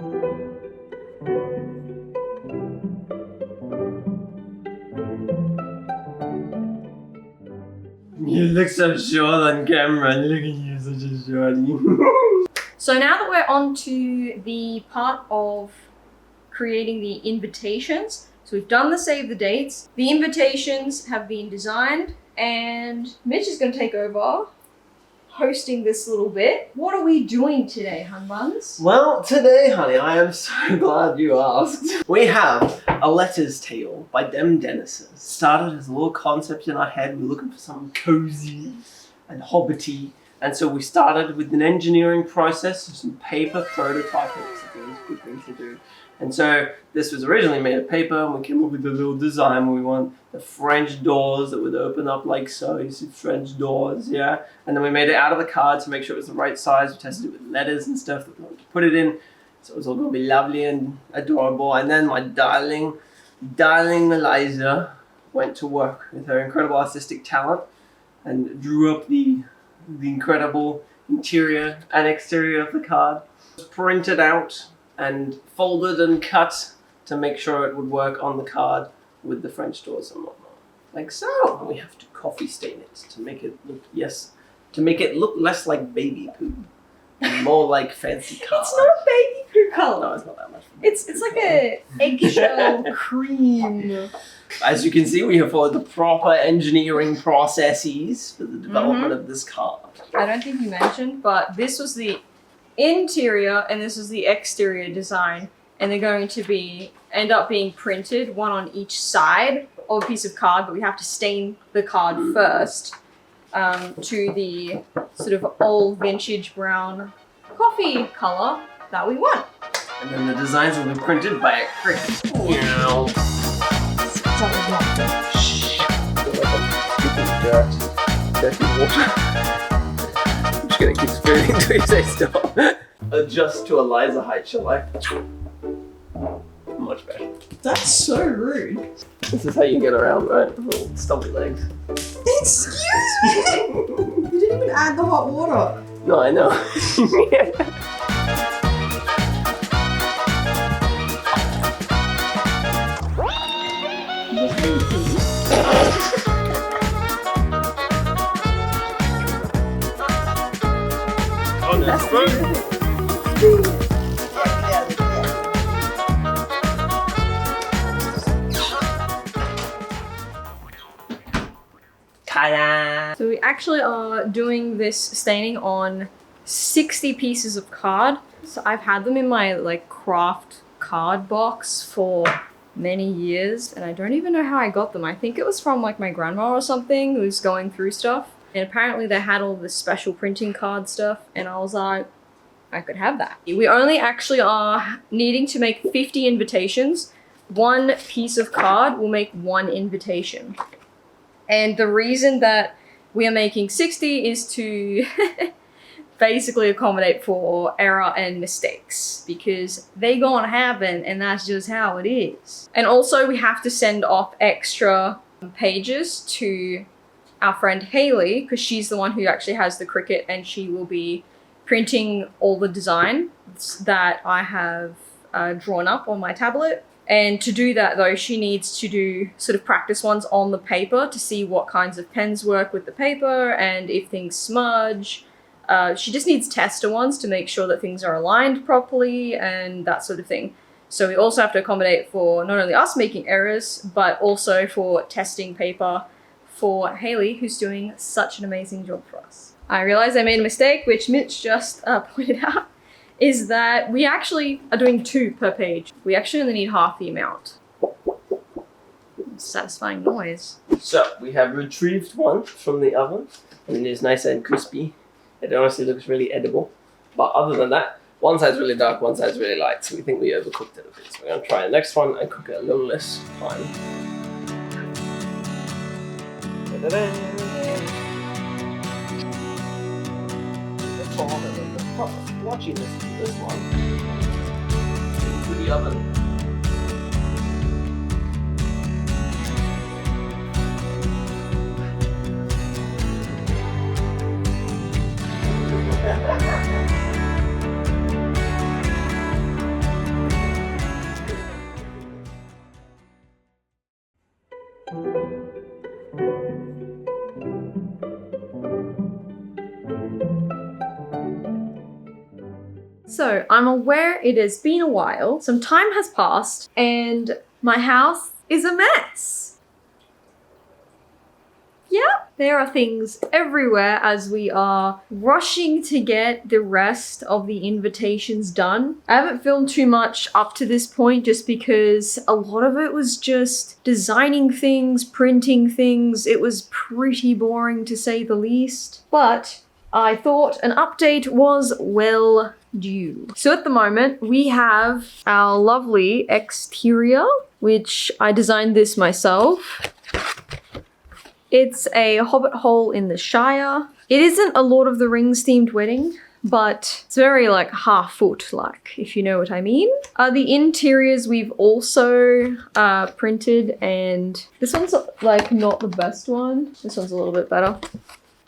You look so short on camera. Look at you, such a shorty. So now that we're on to the part of creating the invitations, so we've done the save the dates. The invitations have been designed, and Mitch is going to take over hosting this little bit. What are we doing today, Hun Buns? Well, today, honey, I am so glad you asked. We have A Letter's Tale by Dem Dennis's. Started as a little concept in our head. We were looking for something cozy and hobbity. And so we started with an engineering process of some paper prototyping. I think it was a good thing to do. And so this was originally made of paper, and we came up with a little design where we want the French doors that would open up like so. You see French doors, yeah? And then we made it out of the card to make sure it was the right size. We tested it with letters and stuff that we wanted to put it in. So it was all going to be lovely and adorable. And then my darling Eliza went to work with her incredible artistic talent and drew up the incredible interior and exterior of the card. It was printed out and folded and cut to make sure it would work on the card with the French doors and whatnot. Like so. We have to coffee stain it to make it look less like baby poo and more like fancy card. It's not a baby poo color. No, it's not that much. It's like a eggshell cream. As you can see, we have followed the proper engineering processes for the development of this card. I don't think you mentioned, but this was the interior and this is the exterior design, and they're going to end up being printed one on each side of a piece of card, but we have to stain the card first to the sort of old vintage brown coffee color that we want. And then the designs will be printed by a cricket. Wow. Dirty water. I'm just gonna keep spooning until you say stop. Adjust to Eliza height, shall I? Much better. That's so rude. This is how you get around, right? Little stumpy legs. Excuse me! You didn't even add the hot water. No, I know. Ta-da! So we actually are doing this staining on 60 pieces of card. So I've had them in my like craft card box for many years, and I don't even know how I got them. I think it was from like my grandma or something who was going through stuff. And apparently they had all this special printing card stuff, and I was like, I could have that. We only actually are needing to make 50 invitations. One piece of card will make one invitation. And the reason that we are making 60 is to basically accommodate for error and mistakes, because they gonna happen and that's just how it is. And also we have to send off extra pages to our friend Haley, because she's the one who actually has the Cricut, and she will be printing all the designs that I have drawn up on my tablet. And to do that though, she needs to do sort of practice ones on the paper to see what kinds of pens work with the paper and if things smudge. She just needs tester ones to make sure that things are aligned properly and that sort of thing. So we also have to accommodate for not only us making errors, but also for testing paper for Haley, who's doing such an amazing job for us. I realized I made a mistake, which Mitch just pointed out, is that we actually are doing 2 per page. We actually only need half the amount. Satisfying noise. So we have retrieved one from the oven, and it is nice and crispy. It honestly looks really edible. But other than that, one side's really dark, one side's really light, so we think we overcooked it a bit. So we're gonna try the next one and cook it a little less time. Watching this one into the oven. So I'm aware it has been a while, some time has passed, and my house is a mess. Yeah, there are things everywhere as we are rushing to get the rest of the invitations done. I haven't filmed too much up to this point just because a lot of it was just designing things, printing things. It was pretty boring to say the least, but I thought an update was well due. So at the moment, we have our lovely exterior, which I designed this myself. It's a hobbit hole in the Shire. It isn't a Lord of the Rings themed wedding, but it's very like half-foot like, if you know what I mean. The interiors we've also printed, and this one's like not the best one. This one's a little bit better.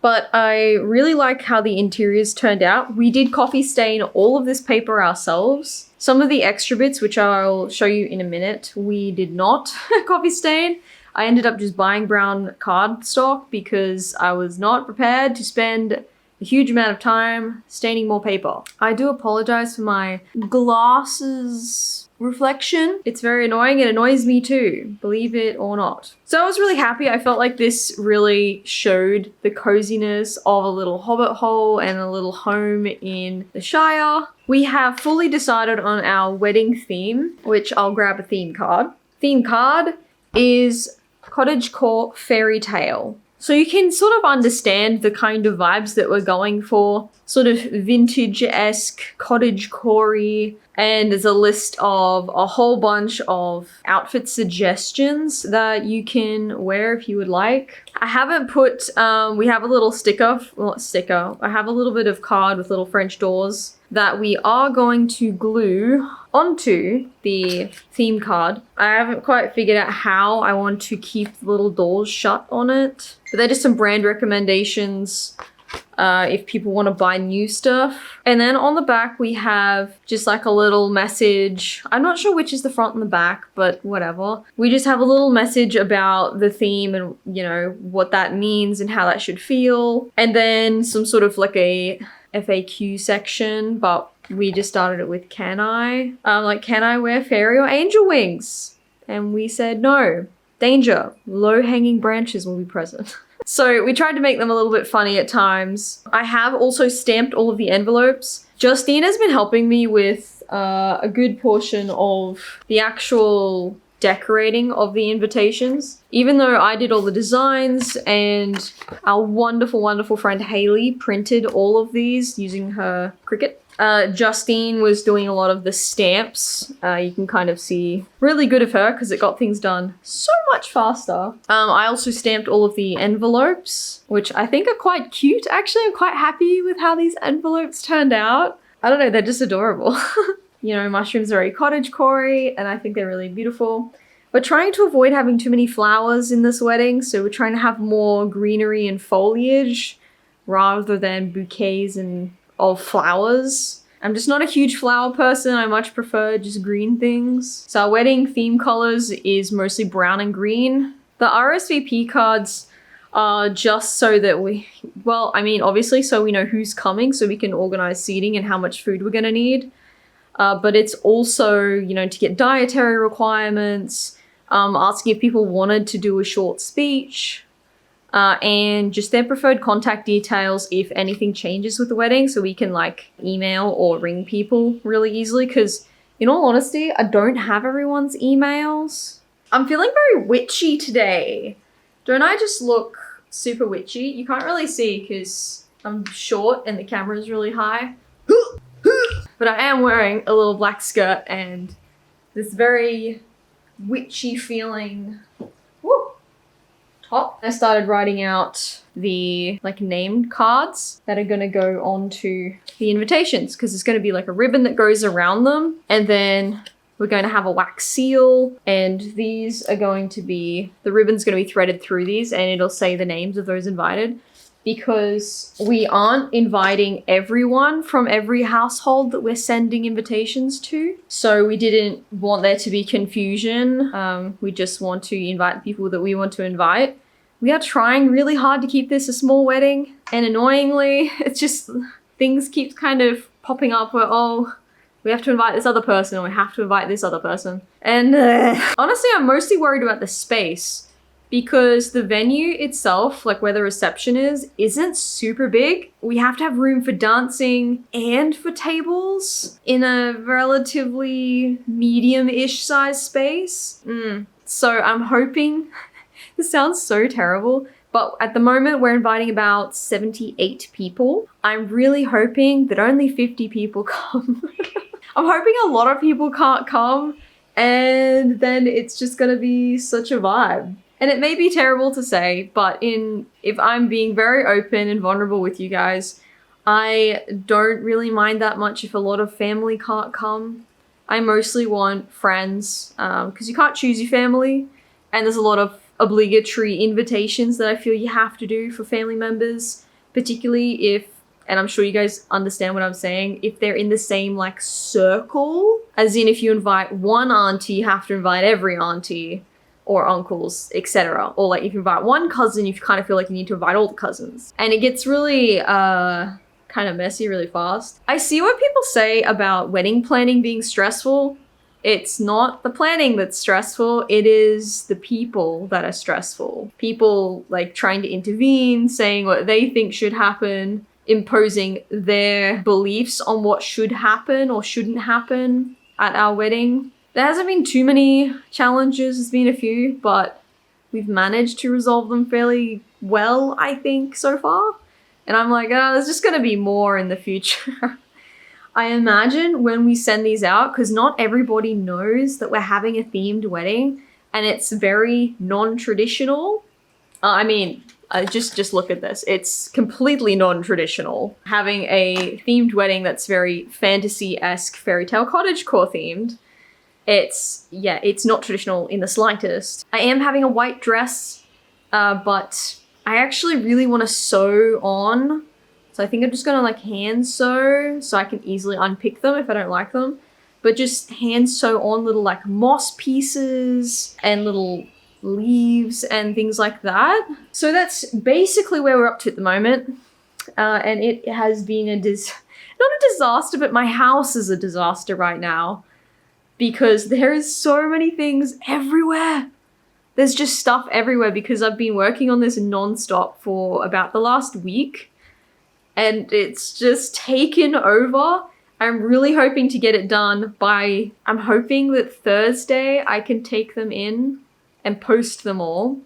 But I really like how the interiors turned out. We did coffee stain all of this paper ourselves. Some of the extra bits, which I'll show you in a minute, we did not coffee stain. I ended up just buying brown cardstock because I was not prepared to spend a huge amount of time staining more paper. I do apologize for my glasses reflection. It's very annoying. It annoys me too, believe it or not. So I was really happy. I felt like this really showed the coziness of a little hobbit hole and a little home in the Shire. We have fully decided on our wedding theme, which I'll grab a theme card. Theme card is cottagecore fairy tale. So you can sort of understand the kind of vibes that we're going for, sort of vintage-esque, cottagecore-y, and there's a list of a whole bunch of outfit suggestions that you can wear if you would like. I haven't put, we have a little I have a little bit of card with little French doors that we are going to glue onto the theme card. I haven't quite figured out how I want to keep the little doors shut on it, but they're just some brand recommendations if people want to buy new stuff. And then on the back we have just like a little message. I'm not sure which is the front and the back, but whatever. We just have a little message about the theme and, you know, what that means and how that should feel. And then some sort of like a FAQ section, but we just started it with can I wear fairy or angel wings? And we said no. Danger. Low-hanging branches will be present. So we tried to make them a little bit funny at times. I have also stamped all of the envelopes. Justine has been helping me with a good portion of the actual decorating of the invitations. Even though I did all the designs and our wonderful, wonderful friend Haley printed all of these using her Cricut. Justine was doing a lot of the stamps. You can kind of see really good of her because it got things done so much faster. I also stamped all of the envelopes, which I think are quite cute. Actually, I'm quite happy with how these envelopes turned out. I don't know, they're just adorable. You know, mushrooms are very cottagecore and I think they're really beautiful. We're trying to avoid having too many flowers in this wedding, so we're trying to have more greenery and foliage rather than bouquets of flowers. I'm just not a huge flower person. I much prefer just green things. So our wedding theme colors is mostly brown and green. The RSVP cards are just so that obviously so we know who's coming so we can organize seating and how much food we're gonna need. But it's also, you know, to get dietary requirements, asking if people wanted to do a short speech, and just their preferred contact details if anything changes with the wedding so we can like email or ring people really easily. Because in all honesty, I don't have everyone's emails. I'm feeling very witchy today. Don't I just look super witchy? You can't really see because I'm short and the camera is really high. But I am wearing a little black skirt and this very witchy feeling top. I started writing out the like named cards that are gonna go onto the invitations because it's gonna be like a ribbon that goes around them, and then we're going to have a wax seal, and these are going to be, the ribbon's going to be threaded through these and it'll say the names of those invited. Because we aren't inviting everyone from every household that we're sending invitations to. So we didn't want there to be confusion. We just want to invite people that we want to invite. We are trying really hard to keep this a small wedding. And annoyingly, it's just, things keep kind of popping up where, oh, we have to invite this other person, or we have to invite this other person. And honestly, I'm mostly worried about the space because the venue itself, like where the reception is, isn't super big. We have to have room for dancing and for tables in a relatively medium-ish size space. So I'm hoping, this sounds so terrible, but at the moment we're inviting about 78 people. I'm really hoping that only 50 people come. I'm hoping a lot of people can't come, and then it's just gonna be such a vibe. And it may be terrible to say, but if I'm being very open and vulnerable with you guys, I don't really mind that much if a lot of family can't come. I mostly want friends, because you can't choose your family, and there's a lot of obligatory invitations that I feel you have to do for family members, particularly if, and I'm sure you guys understand what I'm saying, if they're in the same like circle, as in if you invite one auntie, you have to invite every auntie or uncles, etc. Or like if you invite one cousin, you kind of feel like you need to invite all the cousins. And it gets really kind of messy really fast. I see what people say about wedding planning being stressful. It's not the planning that's stressful, it is the people that are stressful. People like trying to intervene, saying what they think should happen, imposing their beliefs on what should happen or shouldn't happen at our wedding. There hasn't been too many challenges, there's been a few, but we've managed to resolve them fairly well, I think, so far. And I'm like, oh, there's just gonna be more in the future. I imagine when we send these out, because not everybody knows that we're having a themed wedding, and it's very non-traditional. Just look at this. It's completely non-traditional. Having a themed wedding that's very fantasy-esque fairy tale cottagecore themed. It's not traditional in the slightest. I am having a white dress, but I actually really want to sew on. So I think I'm just gonna like hand sew so I can easily unpick them if I don't like them. But just hand sew on little like moss pieces and little leaves and things like that. So that's basically where we're up to at the moment. And it has been not a disaster, but my house is a disaster right now because there is so many things everywhere. There's just stuff everywhere because I've been working on this non-stop for about the last week. And it's just taken over. I'm really hoping to get it done I'm hoping that Thursday I can take them in and post them all.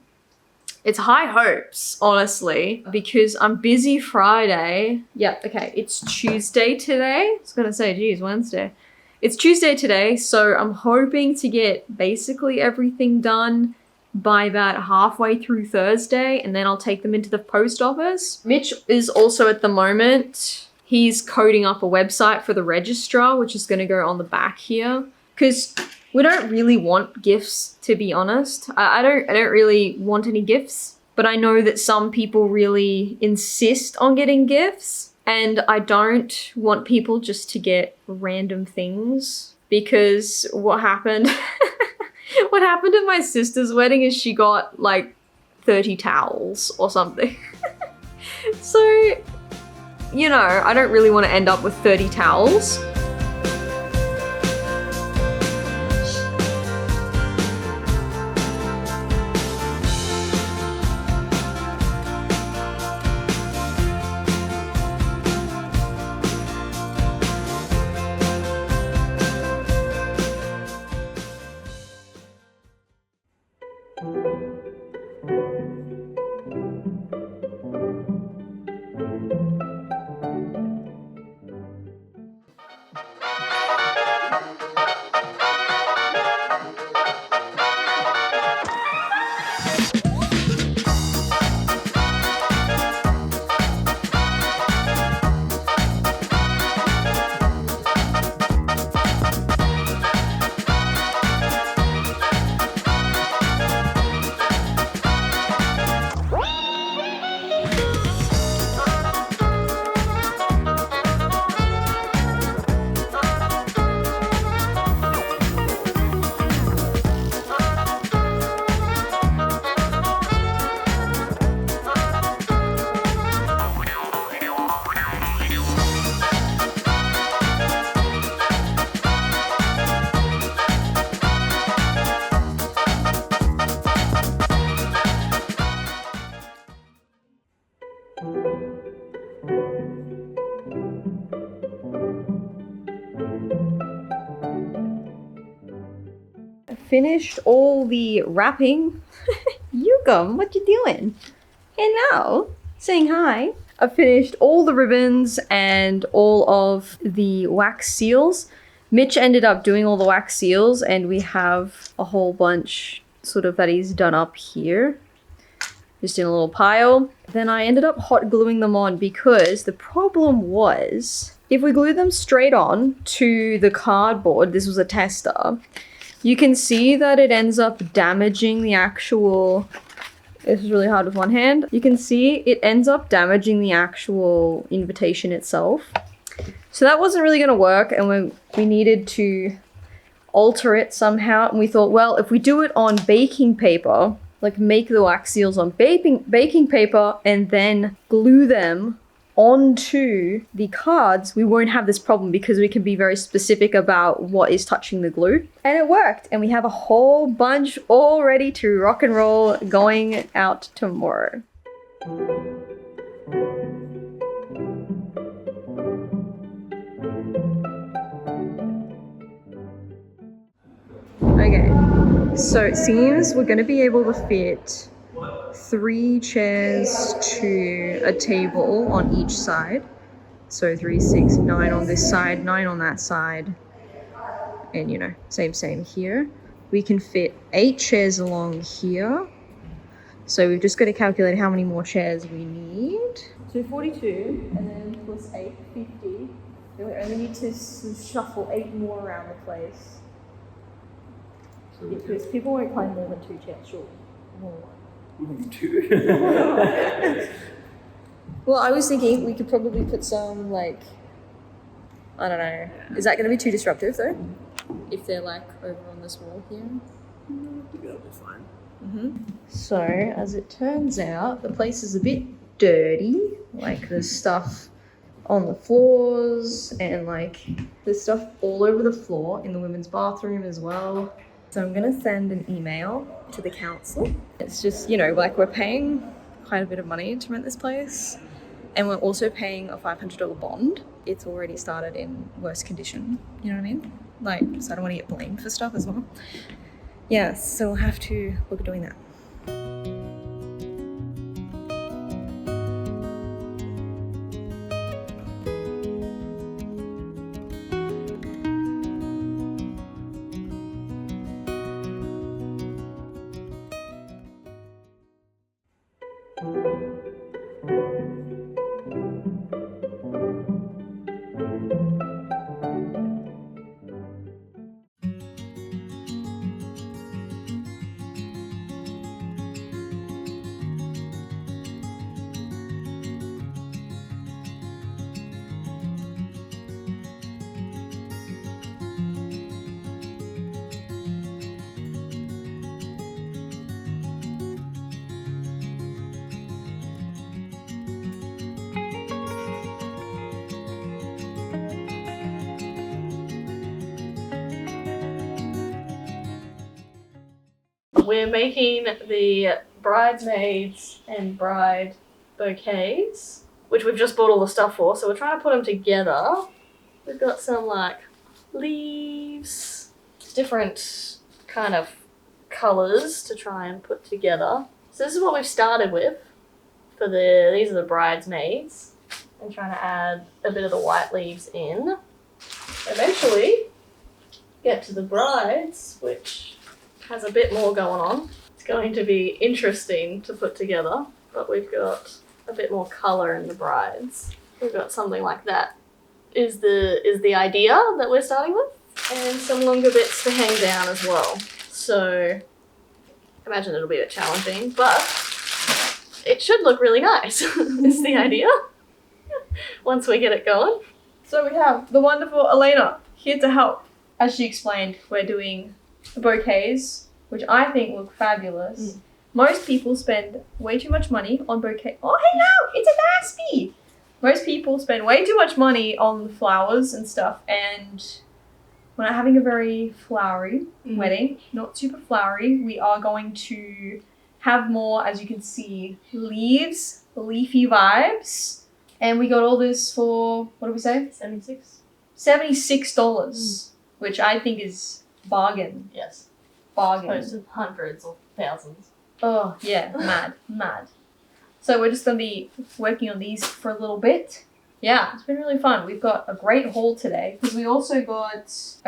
It's high hopes, honestly, because I'm busy Friday. Yeah, okay, it's Tuesday today. I was gonna say, geez, Wednesday. It's Tuesday today, so I'm hoping to get basically everything done by about halfway through Thursday, and then I'll take them into the post office. Mitch is also at the moment, he's coding up a website for the registrar, which is going to go on the back here, because we don't really want gifts, to be honest. I don't really want any gifts, but I know that some people really insist on getting gifts, and I don't want people just to get random things, because what happened what happened at my sister's wedding is she got like 30 towels or something. So, you know, I don't really want to end up with 30 towels. finished all the wrapping. Yugam, what you doing? Hello, saying hi. I finished all the ribbons and all of the wax seals. Mitch ended up doing all the wax seals, and we have a whole bunch sort of that he's done up here, just in a little pile. Then I ended up hot gluing them on because the problem was if we glue them straight on to the cardboard, this was a tester, you can see that it ends up damaging the actual, this is really hard with one hand. You can see it ends up damaging the actual invitation itself. So that wasn't really going to work, and we needed to alter it somehow. And we thought, well, if we do it on baking paper, like make the wax seals on baking paper and then glue them onto the cards, we won't have this problem because we can be very specific about what is touching the glue. And it worked, and we have a whole bunch all ready to rock and roll going out tomorrow. Okay, so it seems we're going to be able to fit 3 chairs to a table on each side. So 3, 6, 9 on this side, 9 on that side. And you know, same here. We can fit 8 chairs along here. So we've just got to calculate how many more chairs we need. So 42, and then plus 8, 50. Then we only need to shuffle 8 more around the place. Yeah, because people won't climb more than 2 chairs, sure. More. 2. Well, I was thinking we could probably put some, like, I don't know. Is that going to be too disruptive, though? If they're, like, over on this wall here? That'll be fine. So, as it turns out, the place is a bit dirty. Like, there's stuff on the floors, and, like, there's stuff all over the floor in the women's bathroom as well. So I'm going to send an email to the council. It's just, you know, like we're paying quite a bit of money to rent this place, and we're also paying a $500 bond. It's already started in worse condition, you know what I mean? Like, so I don't want to get blamed for stuff as well. Yeah, so we'll have to look at doing that. We're making the bridesmaids and bride bouquets, which we've just bought all the stuff for, so we're trying to put them together. We've got some like leaves, different kind of colours to try and put together. So this is what we've started with for these are the bridesmaids. I'm trying to add a bit of the white leaves in. Eventually get to the brides, which has a bit more going on. It's going to be interesting to put together, but we've got a bit more colour in the brides. We've got something like that is the idea that we're starting with, and some longer bits to hang down as well. So I imagine it'll be a bit challenging, but it should look really nice is the idea once we get it going. So we have the wonderful Elena here to help. As she explained, we're doing bouquets, which I think look fabulous. Most people spend way too much money on bouquet. Oh, hello! It's a Gatsby! Most people spend way too much money on flowers and stuff, and we're not having a very flowery wedding. Not super flowery. We are going to have more, as you can see, leaves, leafy vibes. And we got all this for, what did we say? $76, which I think is bargain. Yes. bargain. Opposed to hundreds or thousands. Oh, yeah, mad. So we're just going to be working on these for a little bit. Yeah, it's been really fun. We've got a great haul today because we also I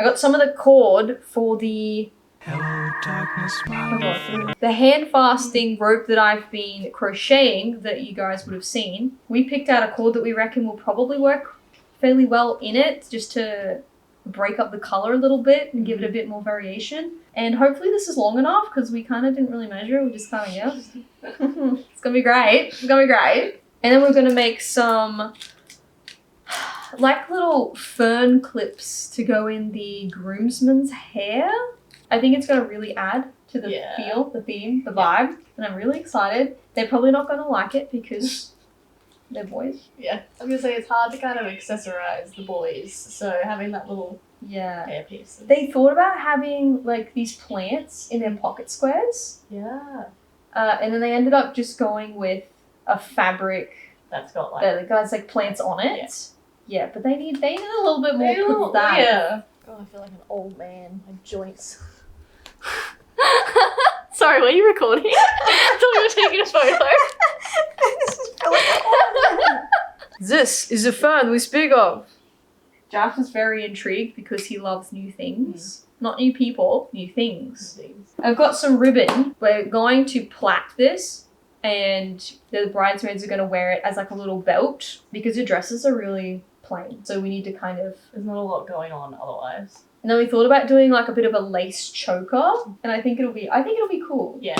got some of the cord for the Hello, darkness, my the hand fasting rope that I've been crocheting that you guys would have seen. We picked out a cord that we reckon will probably work fairly well in it, just to break up the color a little bit and give it a bit more variation. And hopefully this is long enough because we kind of didn't really measure, we just kind of guessed. It's gonna be great. It's gonna be great. And then we're gonna make some like little fern clips to go in the groomsman's hair. I think it's gonna really add to the feel, the theme, the vibe, and I'm really excited. They're probably not gonna like it because they're boys. Yeah, I was gonna say it's hard to kind of accessorize the boys, so having that little hair piece. They thought about having like these plants in their pocket squares. Yeah. And then they ended up just going with a fabric That's got like that has like plants on it. Yeah, but they need a little bit more of that. Yeah. Oh, I feel like an old man. My joints. Sorry, were you recording? I thought we were taking a photo. This is a fern we speak of. Josh is very intrigued because he loves new things. Not new people, new things. I've got some ribbon. We're going to plait this and the bridesmaids are going to wear it as like a little belt because the dresses are really plain. So we need to kind of... There's not a lot going on otherwise. And then we thought about doing like a bit of a lace choker, and I think it'll be cool. Yeah.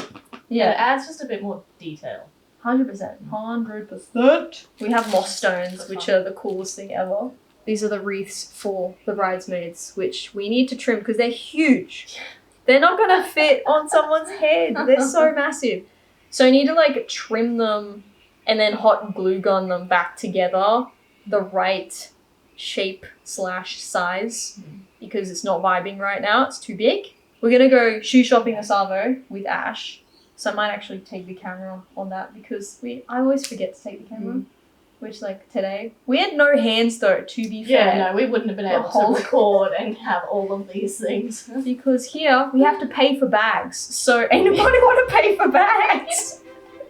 Yeah. And it adds just a bit more detail. 100%. 100%. We have moss stones, which are the coolest thing ever. These are the wreaths for the bridesmaids, which we need to trim because they're huge. They're not gonna fit on someone's head. They're so massive. So I need to like trim them and then hot glue gun them back together the right shape / size because it's not vibing right now. It's too big. We're gonna go shoe shopping a Savo with Ash. So I might actually take the camera on that because I always forget to take the camera. Which like today, we had no hands though, to be fair. Yeah, no, we wouldn't have been able to record and have all of these things. Because here, we have to pay for bags. So ain't nobody want to pay for bags.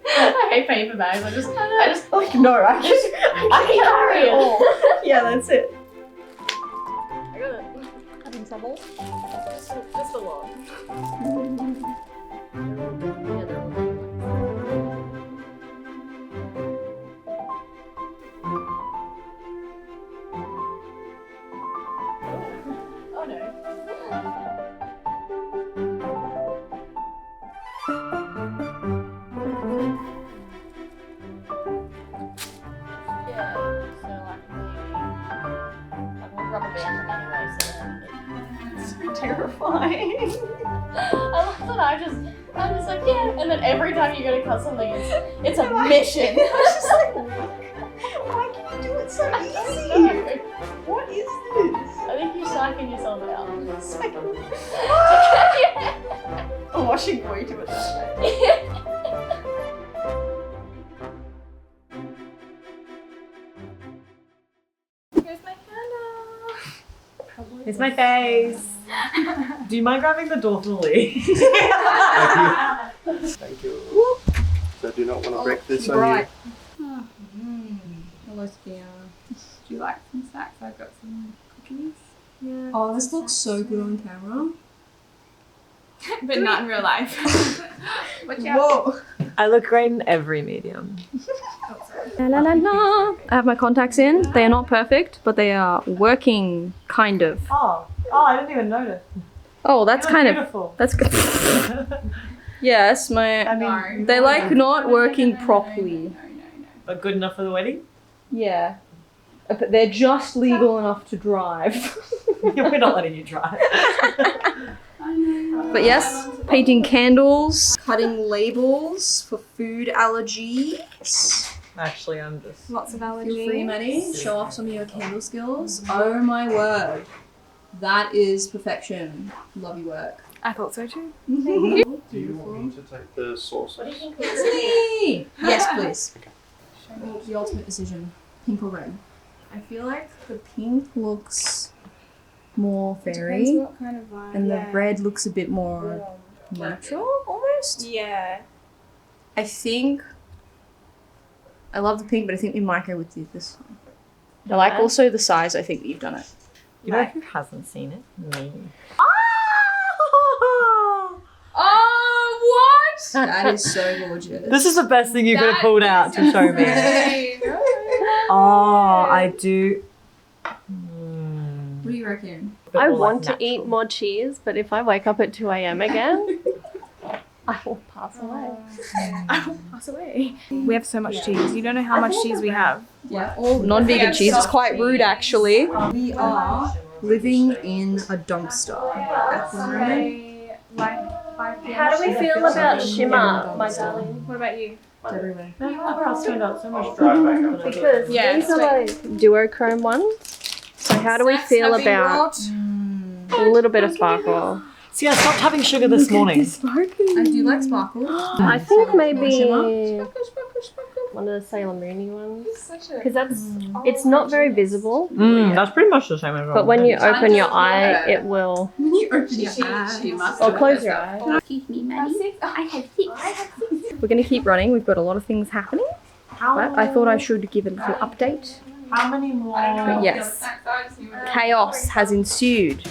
I hate paper bags. I just like, no, I can carry it all. Yeah, that's it. I got it. Having trouble? Just a lot. Oh no. Yeah, so like we'll rubber band them anyway, so then It's so terrifying. I love that I'm just like, yeah, and then every time you go to cut something, it's a mission. I was just like, why can you do it so easy? What is this? I think you're psyching yourself out. I'm watching way too much anime. Here's my camera. It's my face. Do you mind grabbing the door for the lead? Thank you. So I do not want to break this on you. Hello, Sophia. Do you like some snacks? I've got some cookies. Yeah. Oh, this looks so good on camera. But not in real life. Watch out. Whoa. I look great in every medium. La la la la. I have my contacts in. They are not perfect, but they are working, kind of. Oh, I didn't even notice. Oh, that's You look kind of. beautiful. That's good. Yes, my. I mean, They like not working properly. No. but good enough for the wedding? Yeah. But they're just legal enough to drive. We're not letting you drive. I know. But yes, painting candles, cutting labels for food allergies. Actually, I'm just... Lots of Feel allergies. free, Maddie. Show off some of your candle skills. Oh my word. That is perfection. Love your work. I thought so too. Do you want me to take the sauces? Yes, yes, please. Make the ultimate decision. Pink or red? I feel like the pink looks more Depends fairy, what kind of vibe. and the yeah. red looks a bit more neutral almost. Yeah. I think I love the pink, but I think we might go with this one. I like also the size. I think that you've done it. You know who hasn't seen it? Me. Oh, what? That is so gorgeous. This is the best thing you could have pulled out to show me. Insane. Oh, I do. What do you reckon? I want to eat more cheese, but if I wake up at 2 a.m. again, I will pass away. I will pass away. We have so much cheese. You don't know how much cheese we have. Yeah, all non-vegan cheese. It's quite rude, actually. We are living in a dumpster at the moment. How do we feel about shimmer, my darling? What about you? Everywhere. The house turned out so much drier. Because these are like duochrome ones. So how do we feel about a little bit of sparkle? See, I stopped having sugar this morning. I do like sparkle. I think maybe one of the Sailor Moony ones. Because it's not very visible. That's pretty much the same as But when you open your eye, it will. When you open your eyes. Or close your eye. Give me money. I have 6. We're going to keep running. We've got a lot of things happening. But I thought I should give a little update. How many more? But yes, chaos has ensued.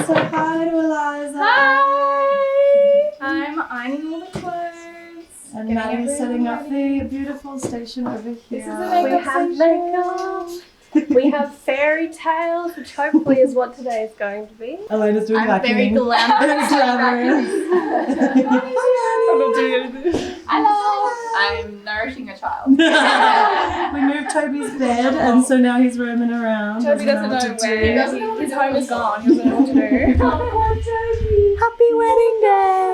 Say hi to Eliza. Hi! I'm ironing all the clothes. And Maddie's setting up the beautiful station over here. This is a We have makeup. We have fairy tales, which hopefully is what today is going to be. Elena's doing I'm very vacuuming. glamorous. I'm not doing anything. Hello! I'm nourishing a child. We moved Toby's bed, and so now he's roaming around. Toby doesn't know what to where. do. His home is gone. He doesn't know what to do. Happy wedding day!